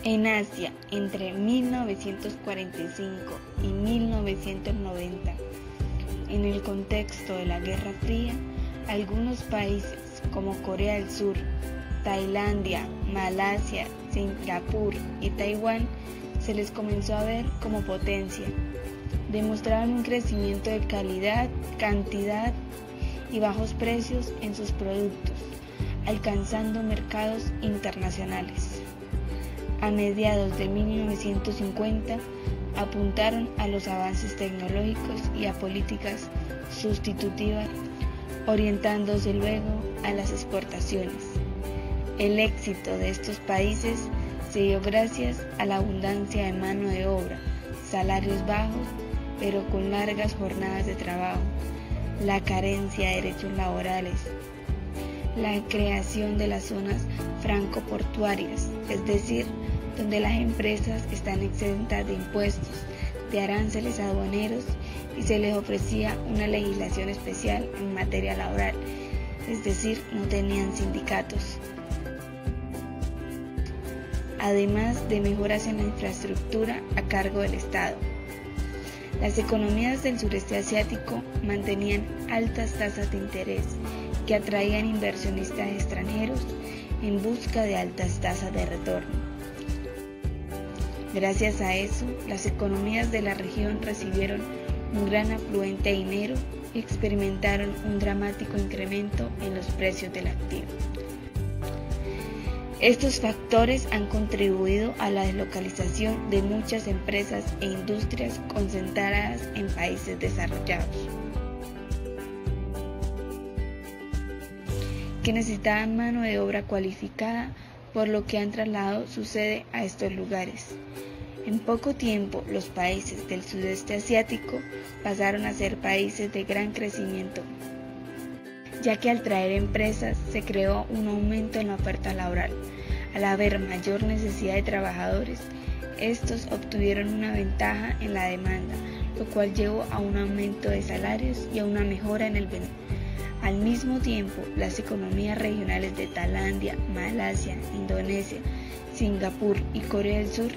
En Asia, entre 1945 y 1990, en el contexto de la Guerra Fría, algunos países como Corea del Sur, Tailandia, Malasia, Singapur y Taiwán se les comenzó a ver como potencia. Demostraron un crecimiento de calidad, cantidad y bajos precios en sus productos, alcanzando mercados internacionales. A mediados de 1950 apuntaron a los avances tecnológicos y a políticas sustitutivas, orientándose luego a las exportaciones. El éxito de estos países se dio gracias a la abundancia de mano de obra, salarios bajos, pero con largas jornadas de trabajo, la carencia de derechos laborales, la creación de las zonas francoportuarias, es decir, donde las empresas están exentas de impuestos, de aranceles aduaneros y se les ofrecía una legislación especial en materia laboral, es decir, no tenían sindicatos. Además de mejoras en la infraestructura a cargo del Estado. Las economías del sureste asiático mantenían altas tasas de interés que atraían inversionistas extranjeros en busca de altas tasas de retorno. Gracias a eso, las economías de la región recibieron un gran afluente de dinero y experimentaron un dramático incremento en los precios del activo. Estos factores han contribuido a la deslocalización de muchas empresas e industrias concentradas en países desarrollados, que necesitaban mano de obra cualificada, por lo que han trasladado su sede a estos lugares. En poco tiempo, los países del sudeste asiático pasaron a ser países de gran crecimiento, ya que al traer empresas se creó un aumento en la oferta laboral. Al haber mayor necesidad de trabajadores, estos obtuvieron una ventaja en la demanda, lo cual llevó a un aumento de salarios y a una mejora en el beneficio. Al mismo tiempo, las economías regionales de Tailandia, Malasia, Indonesia, Singapur y Corea del Sur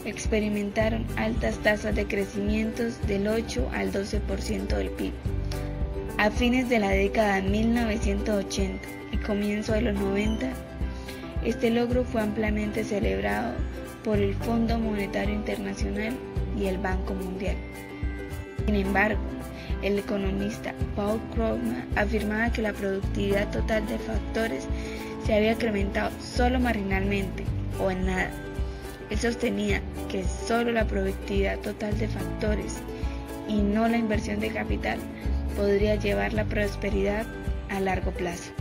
experimentaron altas tasas de crecimiento del 8 al 12% del PIB. A fines de la década de 1980 y comienzo de los 90, este logro fue ampliamente celebrado por el Fondo Monetario Internacional y el Banco Mundial. Sin embargo, el economista Paul Krugman afirmaba que la productividad total de factores se había incrementado solo marginalmente o en nada. Él sostenía que solo la productividad total de factores y no la inversión de capital podría llevar la prosperidad a largo plazo.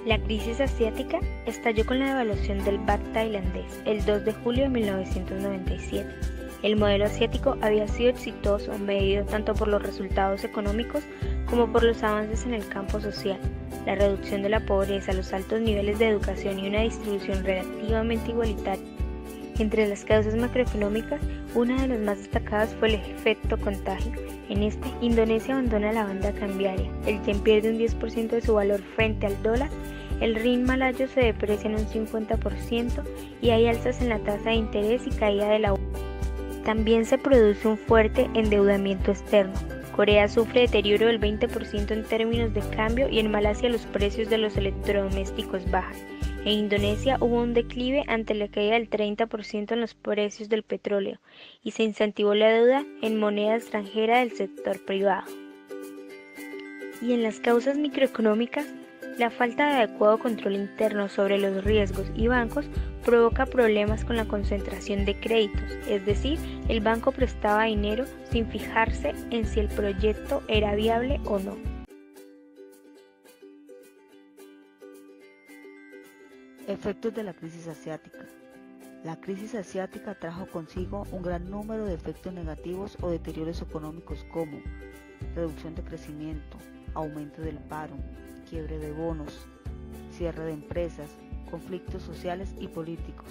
La crisis asiática estalló con la devaluación del baht tailandés el 2 de julio de 1997. El modelo asiático había sido exitoso, medido tanto por los resultados económicos como por los avances en el campo social, la reducción de la pobreza, los altos niveles de educación y una distribución relativamente igualitaria. Entre las causas macroeconómicas, una de las más destacadas fue el efecto contagio. En este, Indonesia abandona la banda cambiaria, el yen pierde un 10% de su valor frente al dólar, el rin malayo se deprecia en un 50% y hay alzas en la tasa de interés y caída de la También se produce un fuerte endeudamiento externo. Corea sufre deterioro del 20% en términos de cambio y en Malasia los precios de los electrodomésticos bajan. En Indonesia hubo un declive ante la caída del 30% en los precios del petróleo y se incentivó la deuda en moneda extranjera del sector privado. Y en las causas microeconómicas, la falta de adecuado control interno sobre los riesgos y bancos provoca problemas con la concentración de créditos, es decir, el banco prestaba dinero sin fijarse en si el proyecto era viable o no. Efectos de la crisis asiática. La crisis asiática trajo consigo un gran número de efectos negativos o deterioros económicos como reducción de crecimiento, aumento del paro, quiebre de bonos, cierre de empresas, conflictos sociales y políticos.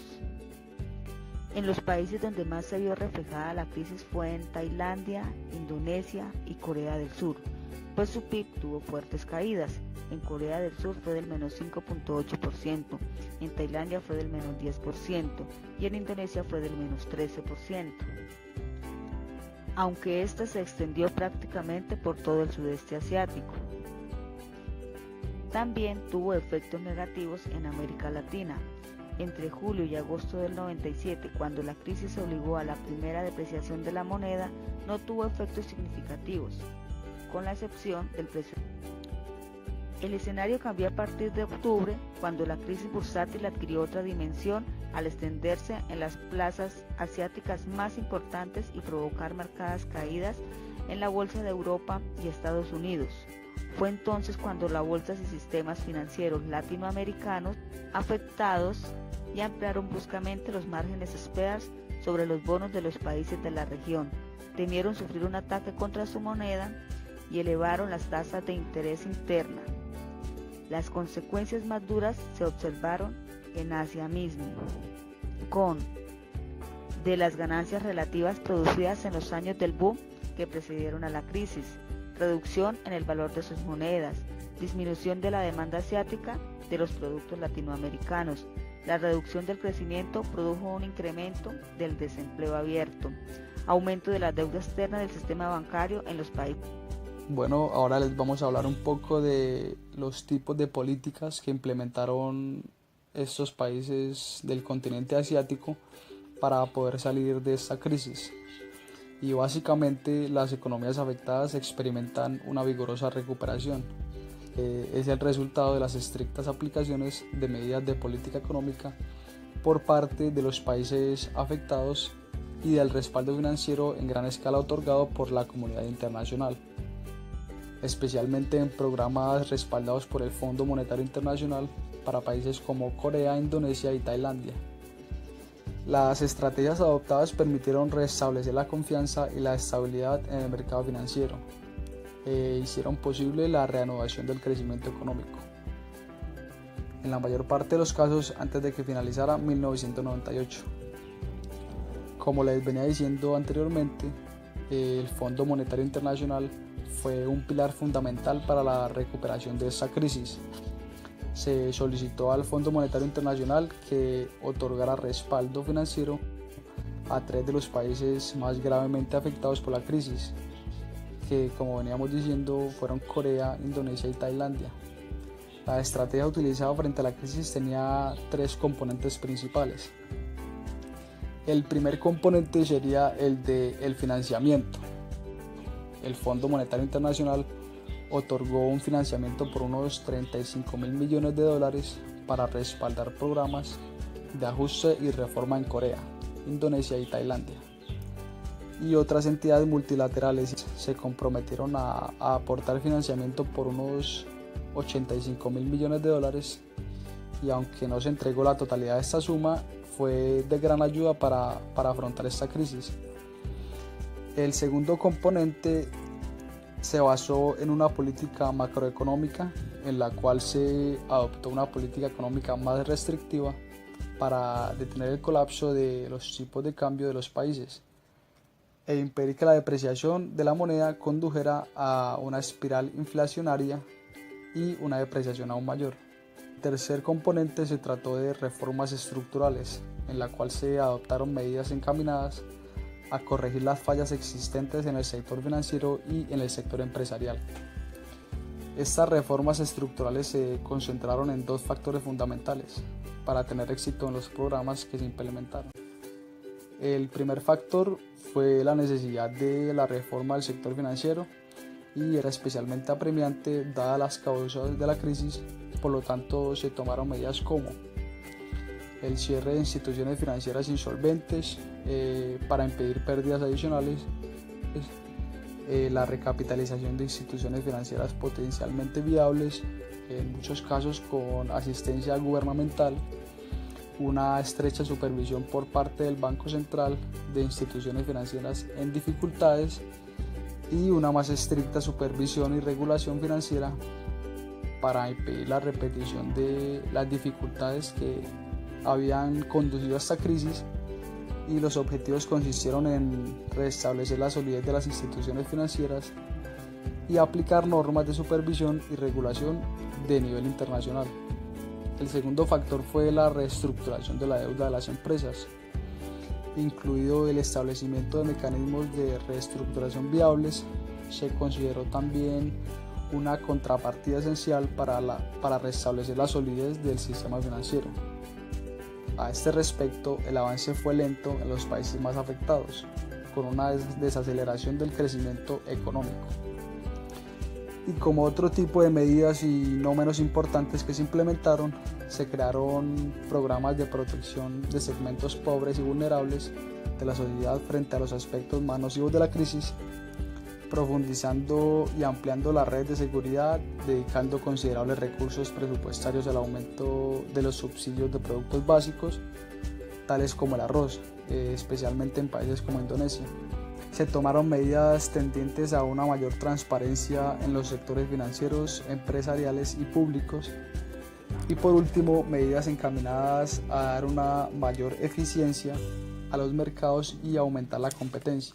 En los países donde más se vio reflejada la crisis fue en Tailandia, Indonesia y Corea del Sur, pues su PIB tuvo fuertes caídas. En Corea del Sur fue del menos 5.8%, en Tailandia fue del menos 10% y en Indonesia fue del menos 13%. Aunque esta se extendió prácticamente por todo el sudeste asiático. También tuvo efectos negativos en América Latina. Entre julio y agosto del 97, cuando la crisis obligó a la primera depreciación de la moneda, no tuvo efectos significativos, con la excepción del precio. El escenario cambió a partir de octubre, cuando la crisis bursátil adquirió otra dimensión al extenderse en las plazas asiáticas más importantes y provocar marcadas caídas en la bolsa de Europa y Estados Unidos. Fue entonces cuando las bolsas y sistemas financieros latinoamericanos afectados y ampliaron bruscamente los márgenes spares sobre los bonos de los países de la región, temieron sufrir un ataque contra su moneda y elevaron las tasas de interés interna. Las consecuencias más duras se observaron en Asia mismo, de las ganancias relativas producidas en los años del boom que precedieron a la crisis, reducción en el valor de sus monedas, disminución de la demanda asiática de los productos latinoamericanos. La reducción del crecimiento produjo un incremento del desempleo abierto, aumento de la deuda externa del sistema bancario en los países. Bueno, ahora les vamos a hablar un poco de los tipos de políticas que implementaron estos países del continente asiático para poder salir de esta crisis. Y básicamente las economías afectadas experimentan una vigorosa recuperación. Es el resultado de las estrictas aplicaciones de medidas de política económica por parte de los países afectados y del respaldo financiero en gran escala otorgado por la comunidad internacional, especialmente en programas respaldados por el Fondo Monetario Internacional para países como Corea, Indonesia y Tailandia. Las estrategias adoptadas permitieron restablecer la confianza y la estabilidad en el mercado financiero e hicieron posible la reanudación del crecimiento económico, en la mayor parte de los casos antes de que finalizara 1998. Como les venía diciendo anteriormente, el Fondo Monetario Internacional fue un pilar fundamental para la recuperación de esta crisis. Se solicitó al Fondo Monetario Internacional que otorgara respaldo financiero a 3 de los países más gravemente afectados por la crisis, que como veníamos diciendo fueron Corea, Indonesia y Tailandia. La estrategia utilizada frente a la crisis tenía 3 componentes principales. El primer componente sería el del financiamiento. El Fondo Monetario Internacional otorgó un financiamiento por unos $35.000 millones para respaldar programas de ajuste y reforma en Corea, Indonesia y Tailandia. Y otras entidades multilaterales se comprometieron a aportar financiamiento por unos $85.000 millones, y aunque no se entregó la totalidad de esta suma, fue de gran ayuda para afrontar esta crisis. El segundo componente se basó en una política macroeconómica en la cual se adoptó una política económica más restrictiva para detener el colapso de los tipos de cambio de los países e impedir que la depreciación de la moneda condujera a una espiral inflacionaria y una depreciación aún mayor. El tercer componente se trató de reformas estructurales, en la cual se adoptaron medidas encaminadas a corregir las fallas existentes en el sector financiero y en el sector empresarial. Estas reformas estructurales se concentraron en 2 factores fundamentales para tener éxito en los programas que se implementaron. El primer factor fue la necesidad de la reforma del sector financiero y era especialmente apremiante dadas las causas de la crisis, por lo tanto se tomaron medidas como el cierre de instituciones financieras insolventes para impedir pérdidas adicionales, la recapitalización de instituciones financieras potencialmente viables, en muchos casos con asistencia gubernamental, una estrecha supervisión por parte del Banco Central de instituciones financieras en dificultades y una más estricta supervisión y regulación financiera para impedir la repetición de las dificultades que habían conducido a esta crisis, y los objetivos consistieron en restablecer la solidez de las instituciones financieras y aplicar normas de supervisión y regulación de nivel internacional. El segundo factor fue la reestructuración de la deuda de las empresas, incluido el establecimiento de mecanismos de reestructuración viables. Se consideró también una contrapartida esencial para restablecer la solidez del sistema financiero. A este respecto, el avance fue lento en los países más afectados, con una desaceleración del crecimiento económico. Y como otro tipo de medidas y no menos importantes que se implementaron, se crearon programas de protección de segmentos pobres y vulnerables de la sociedad frente a los aspectos más nocivos de la crisis, profundizando y ampliando la red de seguridad, dedicando considerables recursos presupuestarios al aumento de los subsidios de productos básicos, tales como el arroz, especialmente en países como Indonesia. Se tomaron medidas tendientes a una mayor transparencia en los sectores financieros, empresariales y públicos. Y por último, medidas encaminadas a dar una mayor eficiencia a los mercados y aumentar la competencia.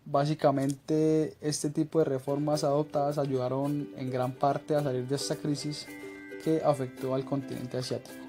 Básicamente, este tipo de reformas adoptadas ayudaron en gran parte a salir de esta crisis que afectó al continente asiático.